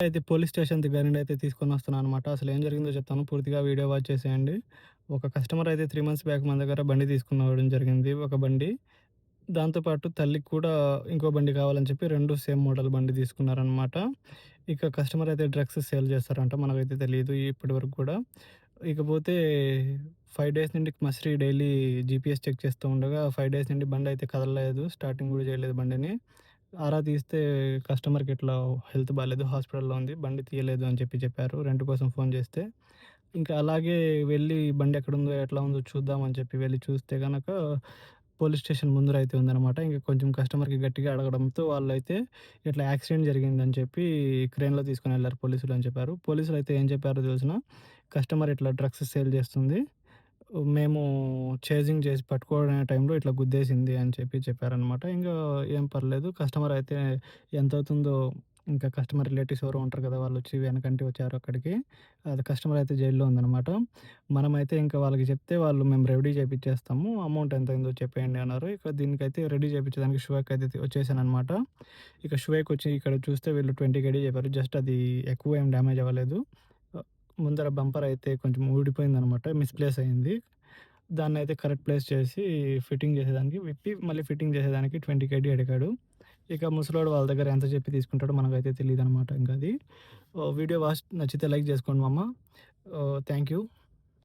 అయితే police station దగ్గర నుండి అయితే తీసుకొనొస్తున్నాననమాట. అసలేం జరిగిందో చెప్తాను. పూర్తిగా వీడియో వాచ్ చేసేయండి. ఒక కస్టమర్ అయితే 3 మంత్స్ బ్యాక్ మన దగ్గర బండి తీసుకొనివ్వడం జరిగింది. ఒక బండి. దాంతో పాటు తల్లికి కూడా ఇంకో బండి కావాలని చెప్పి 2 సేమ్ మోడల్ బండి తీసుకున్నారనమాట. ఇక కస్టమర్ అయితే డ్రగ్స్ సేల్ చేస్తారంట. మనకైతే తెలీదు ఇప్పటి వరకు కూడా. ఇకపోతే 5 డేస్ నుండి మస్రి డైలీ జీపీఎస్ చెక్ చేస్తూ ఉండగా 5 డేస్ నుండి బండయితే కదలలేదు. స్టార్టింగ్ గూడా చేయలేదు బండిని. ఆరా తీస్తే కస్టమర్‌కి ఇట్లా హెల్త్ బాలేదు. హాస్పిటల్‌లో ఉంది. బండి తీయలేదు అని చెప్పి చెప్పారు. రెంట్ కోసం ఫోన్ చేస్తే. ఇంకా అలాగే వెళ్ళి బండి ఎక్కడుందో, ఎట్లా ఉందో చూద్దాం అని చెప్పి వెళ్లి చూస్తే గనక పోలీస్ స్టేషన్ ముందర అయితే ఉందనమాట. ఇంక కొంచెం కస్టమర్‌కి గట్టిగా అడగడంతో వాళ్ళైతే ఇట్లా యాక్సిడెంట్ జరిగిందని చెప్పి క్రేన్‌లో తీసుకొనెళ్లారు పోలీసులు అని చెప్పారు. పోలీసులైతే ఏం చెప్పారో తెలుసునా? కస్టమర్ ఇట్లా డ్రగ్స్ సేల్ చేస్తుంది. మేము చేజింగ్ చేసి పట్టుకోనే టైంలో ఇట్లా గుద్దేసింది అని చెప్పి చెప్పారనమాట. ఇంగా ఏం పర్లేదు. కస్టమర్ అయితే ఎంతవుతుందో ఇంకా కస్టమర్ రిలేటివ్స్ ఎవరో ఉంటారు కదా! వాళ్ళొచ్చి వెనకంటి వచ్చారు అక్కడికి. అది కస్టమర్ అయితే జైల్‌లో ఉందనమాట. మనమైతే ఇంకా వాళ్ళకి చెప్తే వాళ్ళు మేము రెడీ చేపిచ్చేస్తాము. అమౌంట్ ఎంతయిందో చెప్పేయండి అన్నారు. ఇక దీనికైతే రెడీ చేపిచ్చడానికి షువేక్ అయితే వచ్చేసాననమాట. ఇక షువేక్ వచ్చి ఇక్కడ చూస్తే వీళ్ళు 20 కేడీ చెప్పారు. జస్ట్ అది ఎక్కువ ఏం డ్యామేజ్ అవ్వలేదు. ఆహ్, ముందర బంపర్ అయితే కొంచెం ఊడిపోయిందనమాట. మిస్‌ప్లేస్ అయింది. దాన్నయితే కరెక్ట్ ప్లేస్ చేసి ఫిట్టింగ్ చేసేదానికి విప్పి మళ్ళీ ఫిట్టింగ్ చేసేదానికి 20 కేడీ అడిగాడు. ఇక ముసలోడు వాళ్ళ దగ్గర ఎంత చెప్పి తీసుకుంటాడో మనకైతే తెలీదనమాట ఇంకది. వీడియో నచ్చితే లైక్ చేసుకోండి మామ. Thank you.